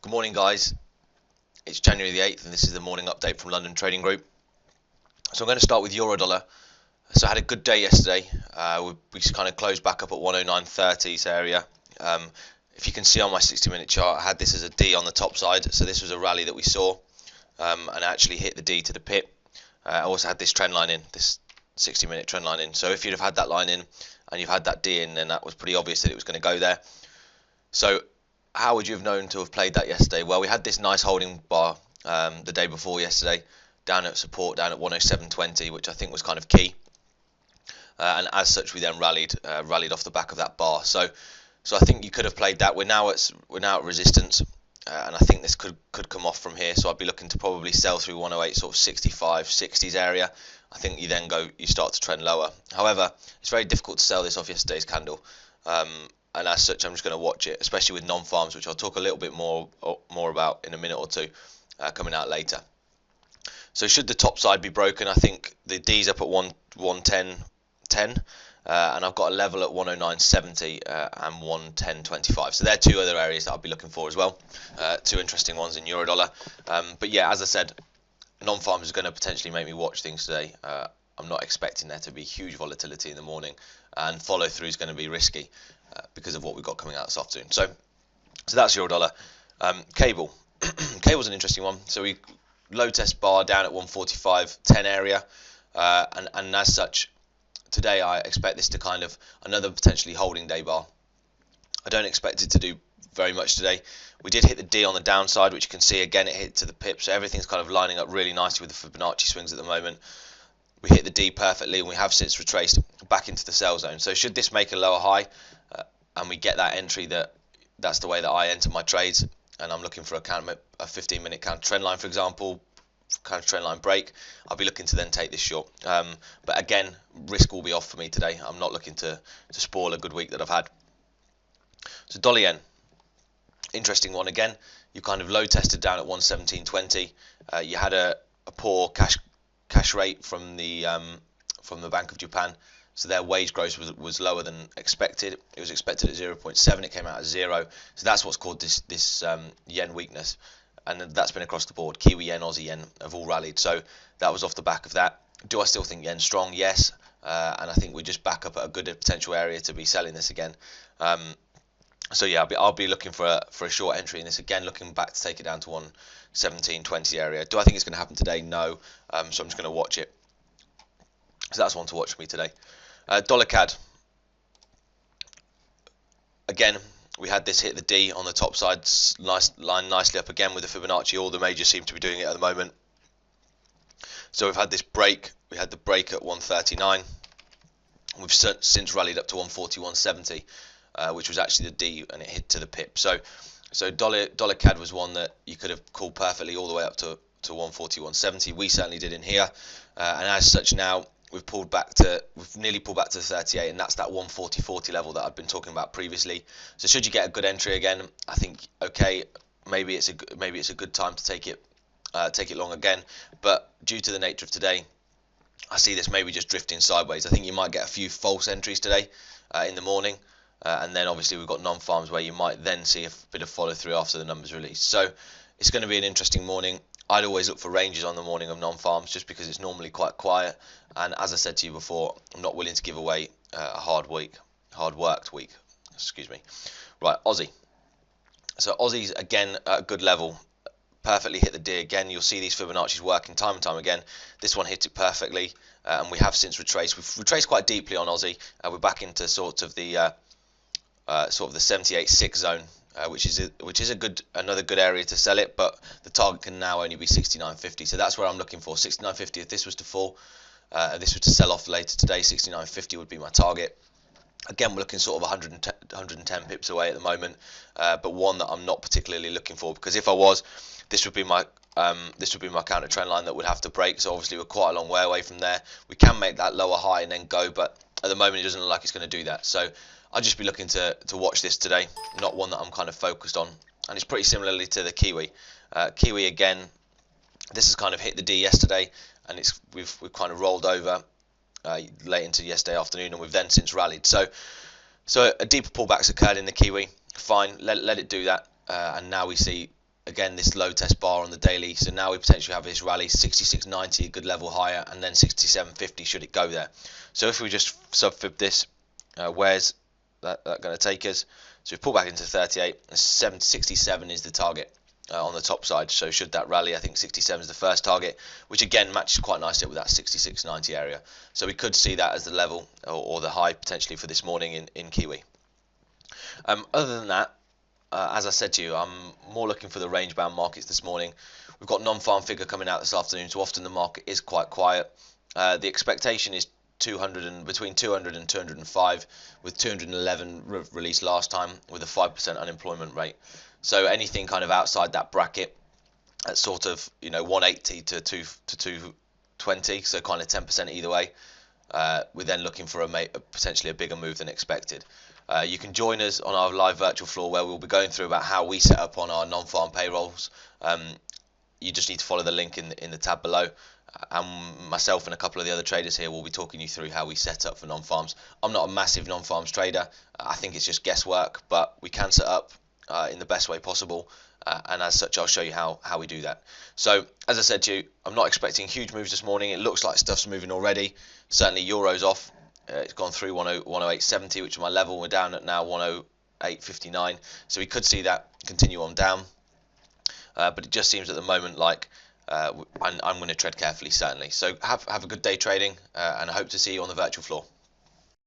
Good morning, guys. It's January the 8th and this is the morning update from London Trading Group. So I'm going to start with Eurodollar. So I had a good day yesterday. We kind of closed back up at 109.30s area. If you can see on my 60-minute chart, I had this as a D on the top side. So this was a rally that we saw and actually hit the D to the pip. I also had this trend line in, this 60-minute trend line in. So if you'd have had that line in and you've had that D in, then that was pretty obvious that it was going to go there. So how would you have known to have played that yesterday? Well, we had this nice holding bar the day before yesterday, down at support, down at 107.20, which I think was kind of key. And as such, we then rallied off the back of that bar. So I think you could have played that. We're now at resistance, and I think this could come off from here. So I'd be looking to probably sell through 108, sort of 65, 60s area. I think you start to trend lower. However, it's very difficult to sell this off yesterday's candle. And as such, I'm just going to watch it, especially with non-farms, which I'll talk a little bit more about in a minute or two, coming out later. So should the top side be broken, I think the D's up at 110.10, and I've got a level at 109.70 and 110.25. So they're two other areas that I'll be looking for as well. Two interesting ones in Eurodollar. But yeah, as I said, non-farms is going to potentially make me watch things today. I'm not expecting there to be huge volatility in the morning, and follow through is going to be risky because of what we've got coming out this afternoon. So that's Eurodollar. Cable. Cable's an interesting one. So we low test bar down at 145.10 area, and as such, today I expect this to kind of another potentially holding day bar. I don't expect it to do very much today. We did hit the D on the downside, which you can see again, it hit to the pip, so everything's kind of lining up really nicely with the Fibonacci swings at the moment. We hit the D perfectly, and we have since retraced back into the sell zone. So should this make a lower high and we get that entry, that's the way that I enter my trades, and I'm looking for a 15-minute counter trend line, for example, counter trend line break, I'll be looking to then take this short. But again, risk will be off for me today. I'm not looking to spoil a good week that I've had. So dollar yen, interesting one again. You kind of low tested down at 117.20. You had a poor cash rate from the Bank of Japan, so their wage growth was lower than expected. It was expected at 0.7, it came out at 0. So that's what's caused this yen weakness, and that's been across the board. Kiwi yen, Aussie yen have all rallied, so that was off the back of that. Do I still think yen's strong? Yes, and I think we're just back up at a good potential area to be selling this again. So yeah, I'll be looking for a short entry in this again, looking back to take it down to 117.20 area. Do I think it's going to happen today? No. So I'm just going to watch it. So that's one to watch for me today. Dollar CAD. Again, we had this hit the D on the top side, line nicely up again with the Fibonacci. All the majors seem to be doing it at the moment. So we've had this break. We had the break at 139. We've since rallied up to 141.70. Which was actually the D, and it hit to the pip. So dollar CAD was one that you could have called perfectly all the way up to 141.70. We certainly did in here, and as such now we've nearly pulled back to the 38, and that's that 140.40 level that I've been talking about previously. So should you get a good entry again, I think okay, maybe it's a good time to take it long again. But due to the nature of today, I see this maybe just drifting sideways. I think you might get a few false entries today in the morning. And then obviously we've got non-farms where you might then see a bit of follow through after the numbers release. So it's going to be an interesting morning. I'd always look for ranges on the morning of non-farms just because it's normally quite quiet. And as I said to you before, I'm not willing to give away a hard-worked week. Excuse me. Right, Aussie. So Aussie's again at a good level. Perfectly hit the D again. You'll see these Fibonacci's working time and time again. This one hit it perfectly, and we have since retraced. We've retraced quite deeply on Aussie. We're back into sort of the 78.6 zone, which is another good area to sell it, but the target can now only be 69.50. So that's where I'm looking for 69.50. If this was to fall, this was to sell off later today, 69.50 would be my target. Again, we're looking sort of 110 pips away at the moment, but one that I'm not particularly looking for, because if I was, this would be my counter trend line that would have to break. So obviously we're quite a long way away from there. We can make that lower high and then go, but at the moment it doesn't look like it's going to do that. So I'll just be looking to watch this today, not one that I'm kind of focused on. And it's pretty similarly to the Kiwi. Kiwi again, this has kind of hit the D yesterday, and we've kind of rolled over late into yesterday afternoon, and we've then since rallied. So a deeper pullback's occurred in the Kiwi. Fine, let it do that, and now we see again this low test bar on the daily, so now we potentially have this rally 66.90, a good level higher, and then 67.50 should it go there. So if we just sub fib this, where's that going to take us? So we pull back into 38, 67 is the target on the top side. So should that rally, I think 67 is the first target, which again matches quite nicely with that 66.90 area. So we could see that as the level or the high potentially for this morning in Kiwi. Other than that, as I said to you, I'm more looking for the range bound markets this morning. We've got non-farm figure coming out this afternoon, so often the market is quite quiet. The expectation is between 200 and 205, with 211 released last time, with a 5% unemployment rate. So anything kind of outside that bracket, at sort of 180 to 220, so kind of 10% either way. We're then looking for potentially a bigger move than expected. You can join us on our live virtual floor where we'll be going through about how we set up on our non-farm payrolls. You just need to follow the link in the tab below. And myself and a couple of the other traders here will be talking you through how we set up for non-farms. I'm not a massive non-farms trader. I think it's just guesswork, but we can set up in the best way possible. And as such, I'll show you how we do that. So, as I said to you, I'm not expecting huge moves this morning. It looks like stuff's moving already. Certainly, Euro's off. It's gone through 108.70, which is my level. We're down at now 108.59. So we could see that continue on down. But it just seems at the moment like I'm going to tread carefully, certainly. So have a good day trading, and I hope to see you on the virtual floor.